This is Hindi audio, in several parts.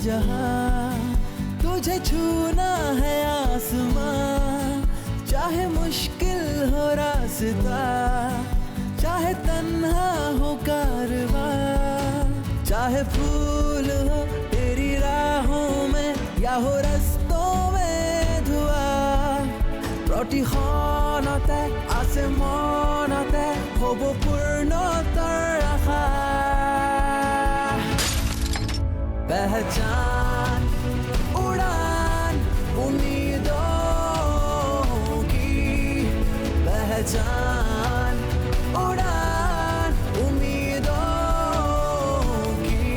जहां, तुझे छूना है आसमां। चाहे मुश्किल हो रास्ता, चाहे तन्हा हो कारवां, चाहे फूल हो तेरी राहों में या हो रस्तों में धुआं। প্ৰতিখনতে আছে মনতে হ'ব পূৰ্ণতাৰ আশা। पहचान उड़ान उम्मीदों की, पहचान उड़ान उम्मीदों की।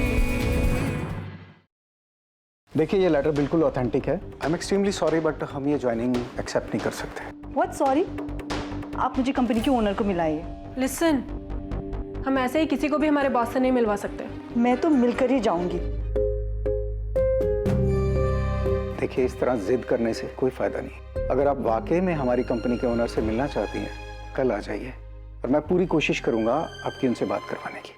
देखिए, ये लेटर बिल्कुल ऑथेंटिक है। I am extremely sorry but हम ये ज्वाइनिंग एक्सेप्ट नहीं कर सकते। What sorry? आप मुझे कंपनी के ओनर को मिलाइए। लिसन, हम ऐसे ही किसी को भी हमारे बॉस से नहीं मिलवा सकते। मैं तो मिलकर ही जाऊंगी। देखिए, इस तरह जिद करने से कोई फायदा नहीं। अगर आप वाकई में हमारी कंपनी के ओनर से मिलना चाहती हैं, कल आ जाइए और मैं पूरी कोशिश करूंगा आपकी उनसे बात करवाने की।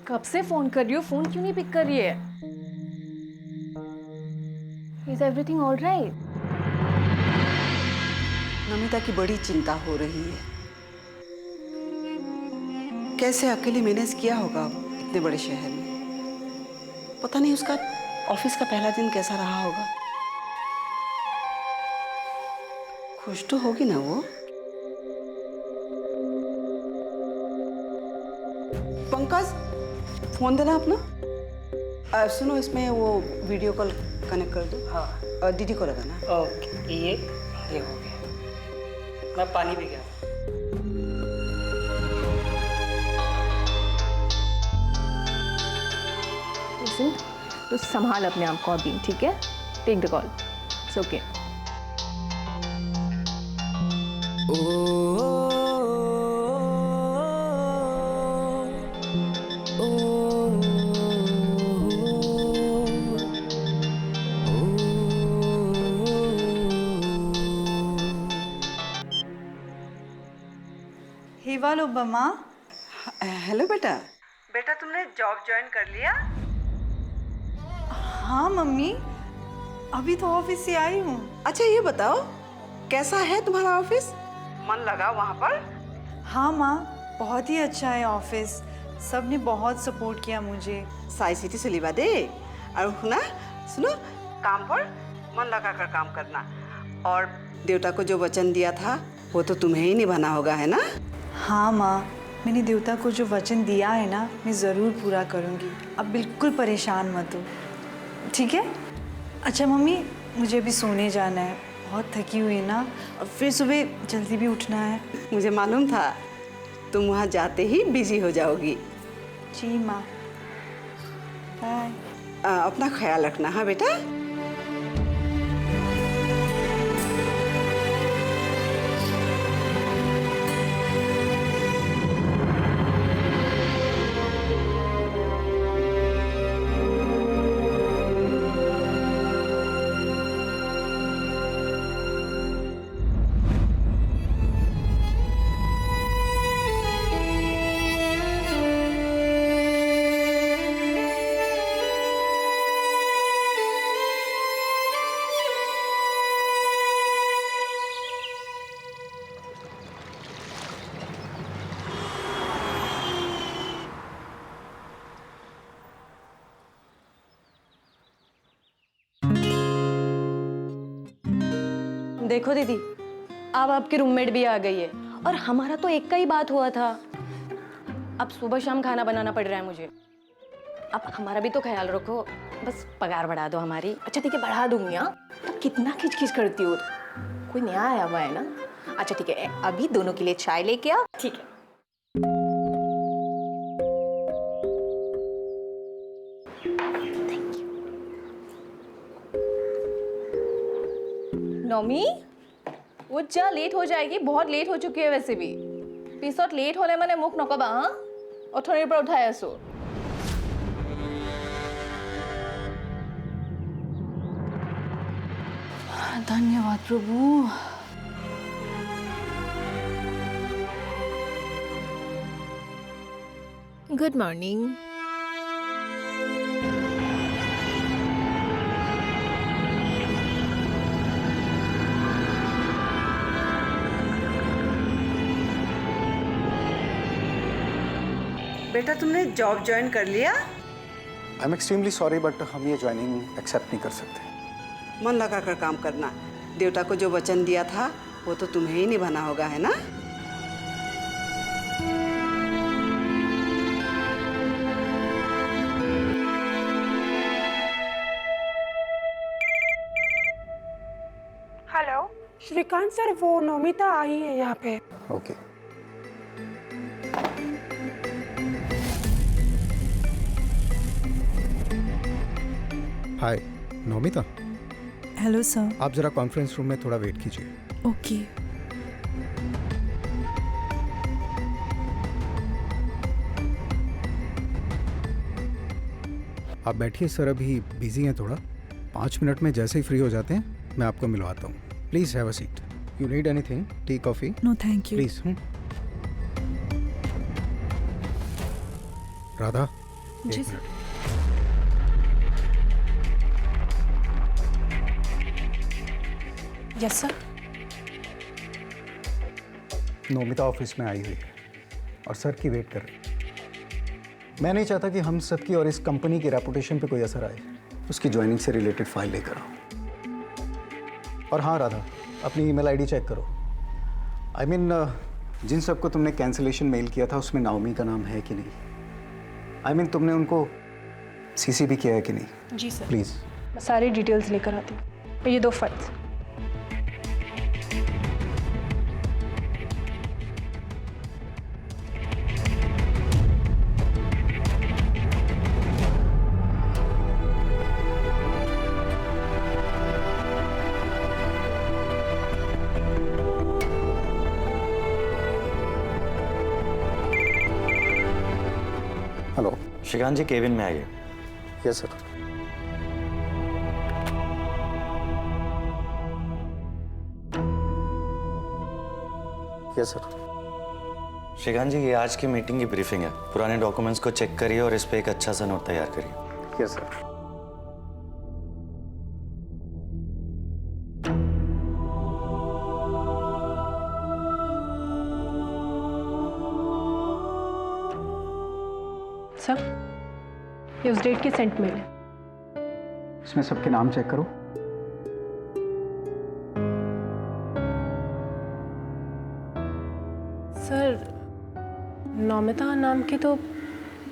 कब से फोन कर रही हो, फोन क्यों नहीं पिक कर रही है? Is everything all right? Namita की बड़ी चिंता हो रही है। कैसे अकेले मैनेज किया होगा इतने बड़े शहर में। पता नहीं उसका ऑफिस का पहला दिन कैसा रहा होगा। खुश तो होगी ना वो। पंकज, फोन देना अपना। सुनो, इसमें वो वीडियो कॉल कनेक्ट कर दो। हाँ, और दीदी को लगाना। ओके, ये हो गया। मैं पानी भी गया। Listen, तो संभाल अपने आप को अभी, ठीक है? Take the call, it's okay. हिवालो बमा। हेलो बेटा। बेटा, तुमने जॉब ज्वाइन कर लिया? हाँ मम्मी, अभी तो ऑफिस से आई हूँ। अच्छा, ये बताओ कैसा है तुम्हारा ऑफिस? मन लगा वहाँ पर? हाँ माँ, बहुत ही अच्छा है ऑफिस। सब ने बहुत सपोर्ट किया मुझे। साई सिटी से लिवा दे। और सुनो, काम पर मन लगा कर काम करना। और देवता को जो वचन दिया था वो तो तुम्हें ही निभाना होगा, है ना? हाँ माँ, मैंने देवता को जो वचन दिया है ना, मैं ज़रूर पूरा करूँगी। अब बिल्कुल परेशान मत हो, ठीक है? अच्छा मम्मी, मुझे अभी सोने जाना है, बहुत थकी हुई ना, और फिर सुबह जल्दी भी उठना है। मुझे मालूम था तुम वहाँ जाते ही बिजी हो जाओगी। जी माँ, बाय। अपना ख्याल रखना। हाँ बेटा। देखो दीदी, अब आपकी रूममेट भी आ गई है और हमारा तो एक का ही बात हुआ था। अब सुबह शाम खाना बनाना पड़ रहा है मुझे। अब हमारा भी तो ख्याल रखो, बस पगार बढ़ा दो हमारी। अच्छा ठीक है, बढ़ा दूंगी। हाँ, तो कितना खिचखिच करती हो, कोई नया आया हुआ है ना? अच्छा ठीक है, अभी दोनों के लिए चाय लेके आओ। ठीक है। नॉमी, वो जा, लेट हो जाएगी, बहुत लेट हो चुकी है वैसे भी। पिছত लेट होले माने मुख नकबा। हाँ, अठनिर पर उठाई आसो। धन्यवाद प्रभु। Good morning. बेटा तुमने जॉब ज्वाइन कर लिया? I am extremely sorry but हम ये ज्वाइनिंग एक्सेप्ट नहीं कर सकते। मन लगा कर काम करना। देवता को जो वचन दिया था वो तो तुम्हें ही निभाना होगा, है ना? हेलो श्रीकांत सर, वो नोमिता आई है यहाँ पे। Okay. Hi Nomita. Hello sir. आप जरा कॉन्फ्रेंस रूम में थोड़ा वेट कीजिए। ओके। आप बैठिए सर, अभी बिजी हैं थोड़ा। 5 मिनट में जैसे ही फ्री हो जाते हैं मैं आपको मिलवाता हूँ। Please have a seat. You need anything, tea coffee? No thank you. Please. Radha ji एक sir. Minute. Yes sir. Nomita office में आई हुई है और सर की वेट कर रही है। मैं नहीं चाहता कि हम सबकी और इस कंपनी की रेपुटेशन पे कोई असर आए। उसकी ज्वाइनिंग से रिलेटेड फाइल लेकर आओ। और हाँ राधा, अपनी ईमेल आईडी चेक करो। आई मीन जिन सबको तुमने कैंसिलेशन मेल किया था उसमें नाओमी का नाम है कि नहीं? आई मीन तुमने उनको सीसी भी किया है कि नहीं? जी सर। प्लीज़। मैं सारी डिटेल्स लेकर आती हूँ। ये 2 files. Hello Shrikant ji, cabin में आइए। Yes sir. Yes sir. Shrikant ji, ये आज की मीटिंग की ब्रीफिंग है। पुराने डॉक्यूमेंट्स को चेक करिए और इस पे एक अच्छा सा नोट तैयार करिए। Yes sir. सर, ये उस डेट की सेंट मेल है। इसमें सबके नाम चेक करो। सर, नोमिता नाम की तो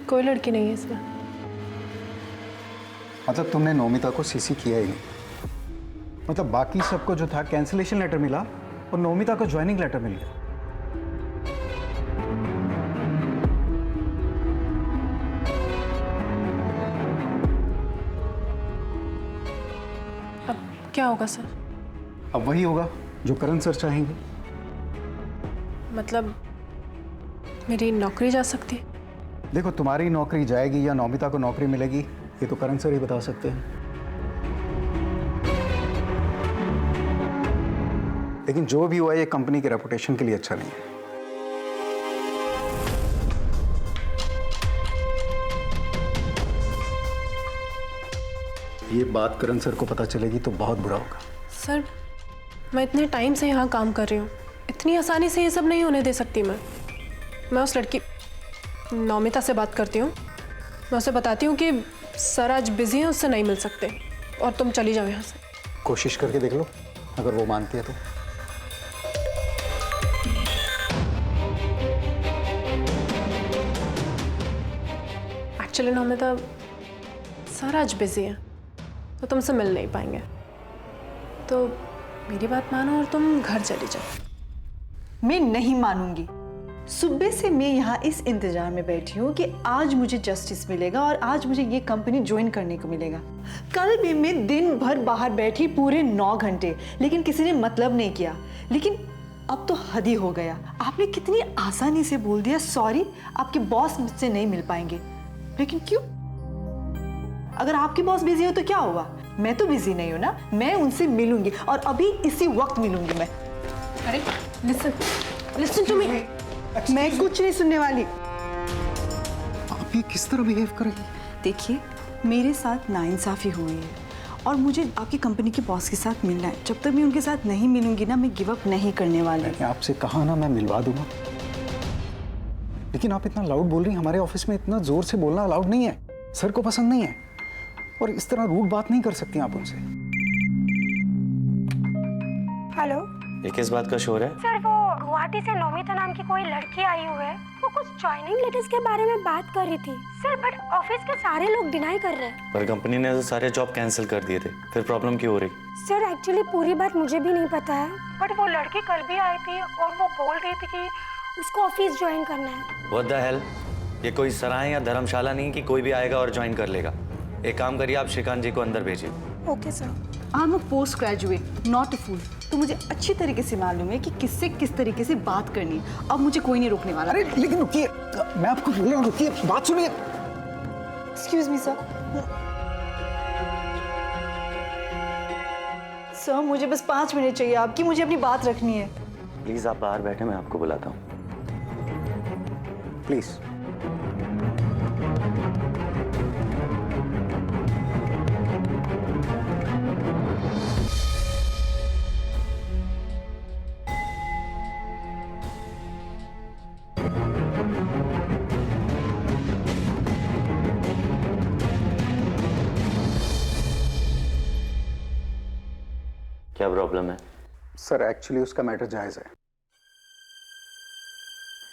कोई लड़की नहीं है इसमें। मतलब तुमने नोमिता को सीसी किया ही नहीं? मतलब बाकी सबको जो था कैंसिलेशन लेटर मिला और नोमिता को ज्वाइनिंग लेटर मिल गया। अब क्या होगा सर? अब वही होगा जो करण सर चाहेंगे। मतलब मेरी नौकरी जा सकती है? देखो, तुम्हारी नौकरी जाएगी या नोमिता को नौकरी मिलेगी ये तो करण सर ही बता सकते हैं। लेकिन जो भी हुआ ये कंपनी की रेपुटेशन के लिए अच्छा नहीं है। ये बात करण सर को पता चलेगी तो बहुत बुरा होगा। सर, मैं इतने टाइम से यहाँ काम कर रही हूँ, इतनी आसानी से ये सब नहीं होने दे सकती। मैं उस लड़की नोमिता से बात करती हूँ। मैं उसे बताती हूँ कि सर आज बिजी हैं, उससे नहीं मिल सकते और तुम चली जाओ यहाँ से। कोशिश करके देख लो, अगर वो मानती है तो। एक्चुअली नोमिता, सर आज बिजी हैं तो तुमसे मिल नहीं पाएंगे, तो मेरी बात मानो और तुम घर चली जाओ। मैं नहीं मानूंगी। सुबह से मैं यहाँ इस इंतजार में बैठी हूँ कि आज मुझे जस्टिस मिलेगा और आज मुझे ये कंपनी ज्वाइन करने को मिलेगा। कल भी मैं दिन भर बाहर बैठी पूरे 9 घंटे, लेकिन किसी ने मतलब नहीं किया। लेकिन अब तो हद ही हो गया। आपने कितनी आसानी से बोल दिया सॉरी, आपके बॉस मुझसे नहीं मिल पाएंगे। लेकिन क्यों? अगर आपकी बॉस बिजी हो तो क्या हुआ? मैं तो बिजी नहीं हूँ ना, मैं उनसे मिलूंगी और अभी इसी वक्त मिलूंगी मैं। अरे लिसन टू मी। मैं कुछ नहीं सुनने वाली। आप ये किस तरह बिहेव करेगी? देखिए, मेरे साथ नाइंसाफ़ी हुई है और मुझे आपकी कंपनी के बॉस के साथ मिलना है। जब तक मैं उनके साथ नहीं मिलूंगी ना, मैं गिव अप नहीं करने वाली। मैंने आपसे कहा ना, मैं मिलवा दूंगा। लेकिन आप इतना लाउड बोल रही हैं। हमारे ऑफिस में इतना जोर से बोलना अलाउड नहीं है, सर को पसंद नहीं है। और इस तरह रूड बात नहीं कर सकती आप उनसे। हेलो ये किस बात का शोर है? सर, वो गुवाहाटी से नोमिता नाम की कोई लड़की आई हुई है। वो कुछ ज्वाइनिंग लेटर्स के बारे में बात कर रही थी सर, बट ऑफिस के सारे लोग डिनाई कर रहे हैं। पर कंपनी ने तो सारे जॉब कैंसिल कर दिए थे, फिर प्रॉब्लम क्यों हो रही? सर एक्चुअली पूरी बात मुझे भी नहीं पता है, बट वो लड़की कल भी आई थी और वो बोल रही थी कि उसको ऑफिस ज्वाइन करना है। What the hell? ये कोई सराय या धर्मशाला नहीं कि कोई भी आएगा और ज्वाइन कर लेगा। एक काम करिए, आप श्रीकांत जी को अंदर भेजिए। Okay sir. I am a post graduate, not a fool. तो मुझे अच्छी तरीके से मालूम है कि किससे किस तरीके से बात करनी है। अब मुझे कोई नहीं रोकने वाला। अरे लेकिन रुकिए, मैं आपको बोल रहा हूँ, रुकिए, बात सुनिए। Excuse me sir. सर, मुझे बस 5 मिनट चाहिए आपकी, मुझे अपनी बात रखनी है। प्लीज आप बाहर बैठे, मैं आपको बुलाता हूँ। प्लीज। क्या प्रॉब्लम है? सर एक्चुअली उसका मैटर जायज़ है।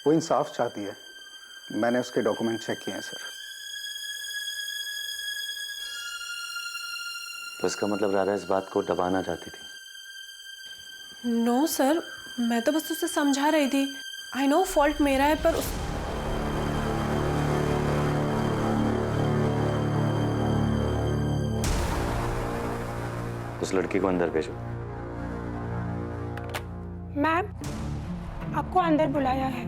वो इंसाफ चाहती है। मैंने उसके डॉक्यूमेंट चेक किए हैं सर। तो इसका मतलब राधा इस बात को दबाना चाहती थी? नो सर, मैं तो बस उसे समझा रही थी। आई नो फॉल्ट मेरा है, पर उस लड़की को अंदर भेजो। मैम, आपको अंदर बुलाया है।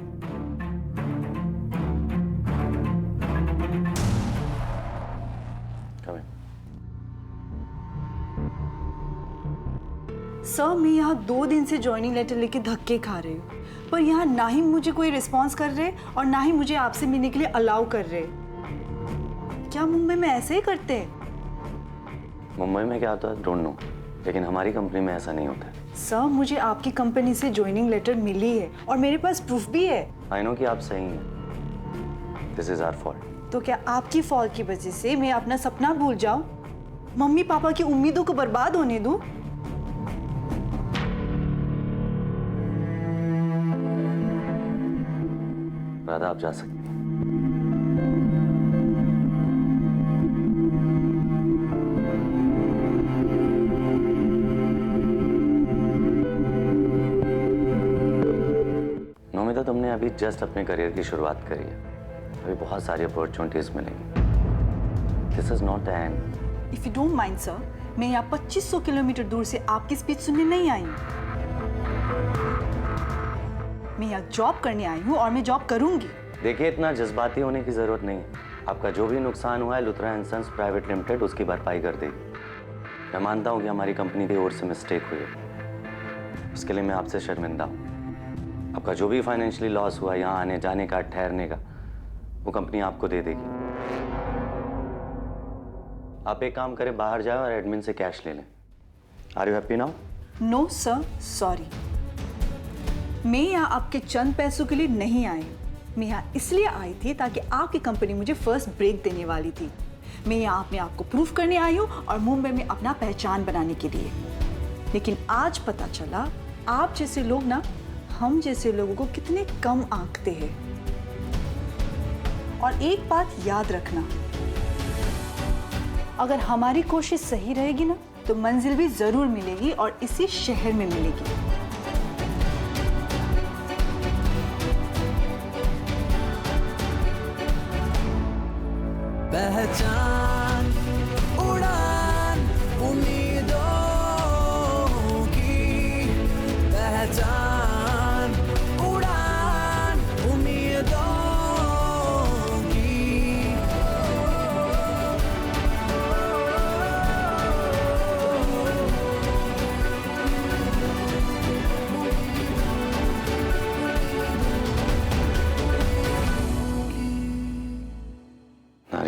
Come in. सर, मैं यहाँ 2 दिन से ज्वाइनिंग लेटर लेके धक्के खा रही हूँ, पर यहाँ ना ही मुझे कोई रिस्पांस कर रहे और ना ही मुझे आपसे मिलने के लिए अलाउ कर रहे। क्या मुंबई में ऐसे ही करते हैं? मुंबई में क्या होता है डोंट नो, लेकिन हमारी कंपनी में ऐसा नहीं होता है। सर, मुझे आपकी कंपनी से ज्वाइनिंग लेटर मिली है और मेरे पास प्रूफ भी है। आई नो कि आप सही हैं। This is our fault. तो क्या आपकी फॉल्ट की वजह से मैं अपना सपना भूल जाऊं, मम्मी पापा की उम्मीदों को बर्बाद होने दूं? राधा, आप जा सकते हैं। नोमिता, तुमने अभी जस्ट अपने करियर की शुरुआत करी है। अभी बहुत सारी अपॉर्चुनिटीज मिलेंगी। This is not the end. If you don't mind sir, मैं यहाँ 2500 किलोमीटर दूर से आपकी स्पीच सुनने नहीं आई हूँ। मैं यहाँ जॉब करने आई हूँ और मैं जॉब करूंगी। देखिए, इतना जज्बाती होने की जरूरत नहीं है। आपका जो भी नुकसान हुआ है Luthra and sons private limited उसकी भरपाई कर देगी। मैं मानता हूँ कि हमारी कंपनी की ओर से मिस्टेक हुई है, उसके लिए मैं आपसे शर्मिंदा हूँ। आपका जो भी फाइनेंशियली लॉस हुआ, यहाँ आने जाने का, ठहरने का, वो कंपनी आपको दे देगी। आप एक काम करें, बाहर जाएं और एडमिन से कैश ले लें। Are you happy now? No sir, sorry. मैं यहाँ आपके चंद पैसों के लिए नहीं आई। मैं यहाँ इसलिए आई थी ताकि आपकी कंपनी मुझे फर्स्ट ब्रेक देने वाली थी। मैं यहाँ अपने आप को प्रूफ करने आई हूँ और मुंबई में अपना पहचान बनाने के लिए। लेकिन आज पता चला आप जैसे लोग ना हम जैसे लोगों को कितने कम आंकते हैं। और एक बात याद रखना, अगर हमारी कोशिश सही रहेगी ना तो मंजिल भी जरूर मिलेगी और इसी शहर में मिलेगी। पहचान उड़ान उम्मीदों की पहचान उड़ान उम्मीदों की।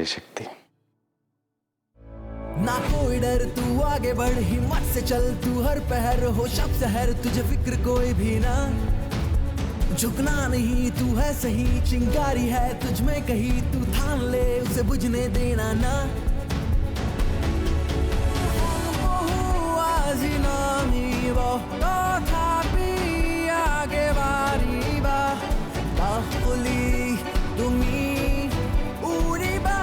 शक्ति। ना कोई डर, तू आगे बढ़, हिम्मत से चल, तू हर पहर हो शब सहर, तुझे फिक्र कोई भी ना, झुकना नहीं, तू है सही, चिंगारी है तुझ में कहीं, तू थाम ले, उसे बुझने देना ना। आगे बारी बा बाहुली तुम्ही उड़ी बा।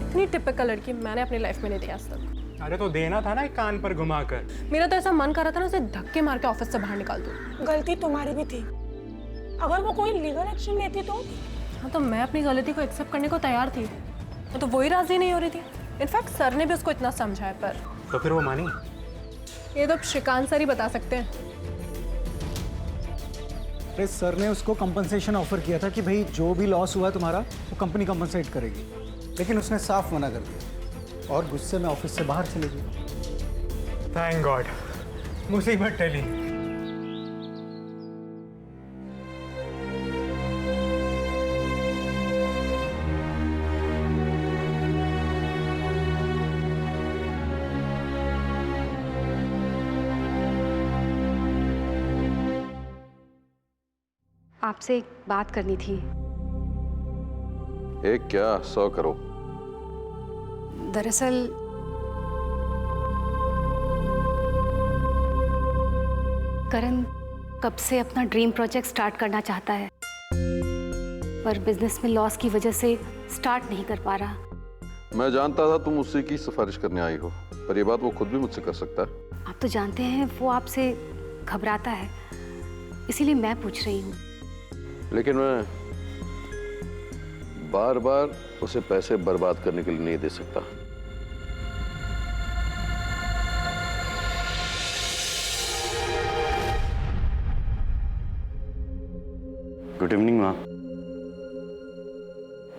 इतनी टिपिकल लड़की मैंने अपनी लाइफ में नहीं देखी आज तक। अरे तो देना था ना एक कान पर घुमाकर। मेरा तो ऐसा मन कर रहा था ना उसे धक्के मार के ऑफिस से बाहर निकाल दूं। गलती तुम्हारी भी थी, अगर वो कोई लीगल एक्शन लेती तो। हाँ, तो मैं अपनी गलती को एक्सेप्ट करने को तैयार थी, तो वही राजी नहीं हो रही थी। इनफैक्ट सर ने भी उसको इतना समझाया, पर तो फिर वो मानी? ये तो श्रीकांत सर ही बता सकते हैं। अरे सर ने उसको कंपनसेशन ऑफर किया था कि भाई जो भी लॉस हुआ तुम्हारा वो कंपनी कंपनसेट करेगी, लेकिन उसने साफ मना कर दिया और गुस्से में ऑफिस से बाहर चले गई। थैंक गॉड, मुसीबत टली। आपसे एक बात करनी थी। एक क्या 100 करो। दरअसल करण कब से अपना ड्रीम प्रोजेक्ट स्टार्ट करना चाहता है, पर बिजनेस में लॉस की वजह से स्टार्ट नहीं कर पा रहा। मैं जानता था तुम उसी की सिफारिश करने आई हो, पर यह बात वो खुद भी मुझसे कर सकता है। आप तो जानते हैं वो आपसे घबराता है, इसीलिए मैं पूछ रही हूँ। लेकिन मैं बार बार उसे पैसे बर्बाद करने के लिए नहीं दे सकता। गुड इवनिंग माँ।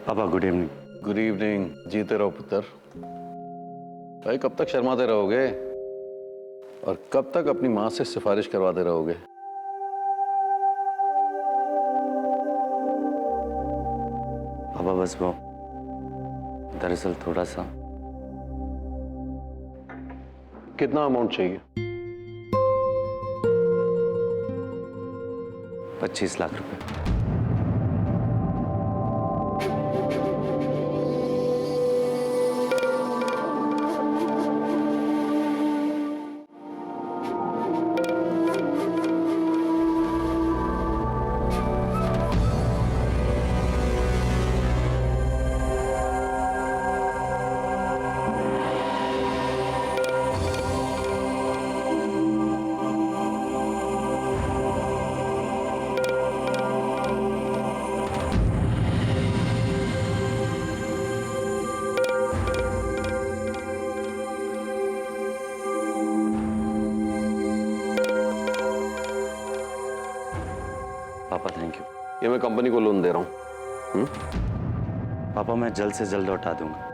पापा गुड इवनिंग। Good evening. जीते रहो पुत्र। भाई कब तक शर्माते रहोगे और कब तक अपनी माँ से सिफारिश करवाते रहोगे? पापा बस वो दरअसल थोड़ा सा। कितना अमाउंट चाहिए? 25 लाख रुपए। पापा थैंक यू। ये मैं कंपनी को लोन दे रहा हूँ। पापा मैं जल्द से जल्द लौटा दूंगा।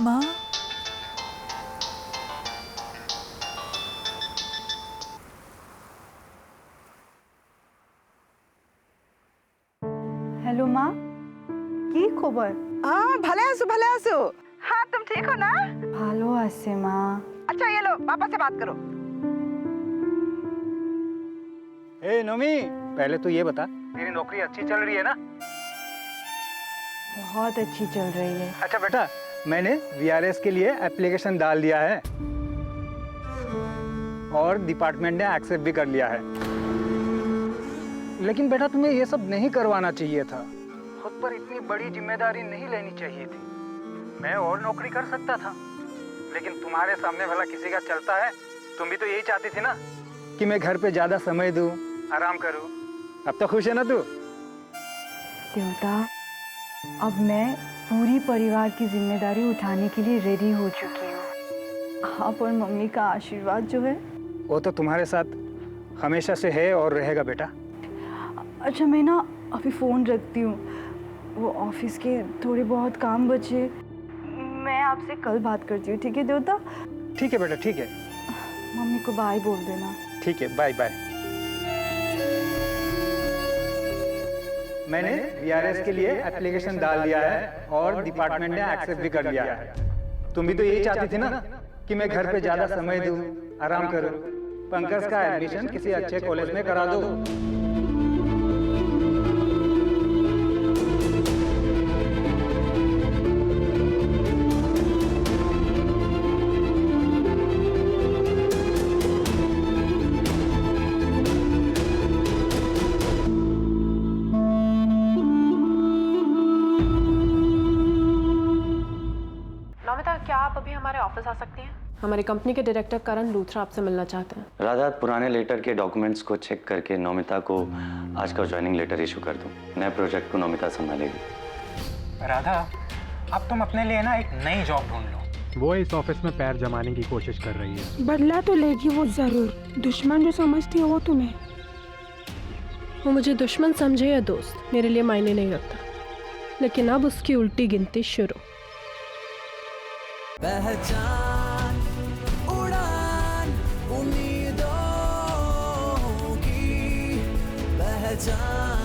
माँ, हेलो माँ, কি খবর? ভালো আছো ভালো আছো। हाँ तुम ठीक हो ना? ভালো আছে মা। अच्छा ये लो पापा से बात करो। ए नोमी, पहले तू ये बता, तेरी नौकरी अच्छी चल रही है ना? बहुत अच्छी चल रही है। अच्छा बेटा, मैंने VRS के लिए एप्लीकेशन डाल दिया है। और डिपार्टमेंट ने एक्सेप्ट भी कर लिया है। लेकिन बेटा तुम्हें ये सब नहीं करवाना चाहिए था, खुद पर इतनी बड़ी जिम्मेदारी नहीं लेनी चाहिए थी। मैं और नौकरी कर सकता था, लेकिन तुम्हारे सामने भला किसी का चलता है? तुम भी तो यही चाहती थी ना कि मैं घर पे ज्यादा समय दूं, आराम करूं। अब तो खुश है ना तू? देवता, अब मैं पूरी परिवार की जिम्मेदारी उठाने के लिए रेडी हो चुकी हूँ। आप और मम्मी का आशीर्वाद जो है वो तो तुम्हारे साथ हमेशा से है और रहेगा बेटा। अच्छा, मैं ना अभी फ़ोन रखती हूँ, वो ऑफिस के थोड़े बहुत काम बचे। मैं आपसे कल बात करती हूँ, ठीक है देवता? ठीक है बेटा, ठीक है। मम्मी को बाय बोल देना। ठीक है, बाय बाय। मैंने VRS के लिए एप्लीकेशन डाल दिया है और डिपार्टमेंट ने एक्सेप्ट भी कर लिया है। तुम भी तो यही चाहती थी ना कि मैं घर पे ज्यादा समय दूं, आराम करूं। पंकज का एडमिशन किसी अच्छे कॉलेज में करा दो। नौमिता, क्या आप अभी हमारे ऑफिस आ सकती हैं? हमारी कंपनी के डायरेक्टर करण लूथरा आपसे मिलना चाहते हैं। राधा, पुराने लेटर के डॉक्यूमेंट्स को चेक करके नौमिता को आज का ज्वाइनिंग लेटर इशू कर दूं। नए प्रोजेक्ट को नौमिता संभालेगी। राधा, अब तुम अपने लिए ना एक नई जॉब ढूंढ लो। वो इस ऑफिस में पैर जमाने की कोशिश कर रही है। बदला तो लेगी वो जरूर। दुश्मन जो समझती है वो तुम्हें। वो मुझे दुश्मन समझे या दोस्त, मेरे लिए मायने नहीं रखता। लेकिन अब उसकी उल्टी गिनती शुरू। पहचान उड़ान उम्मीदों की पहचान।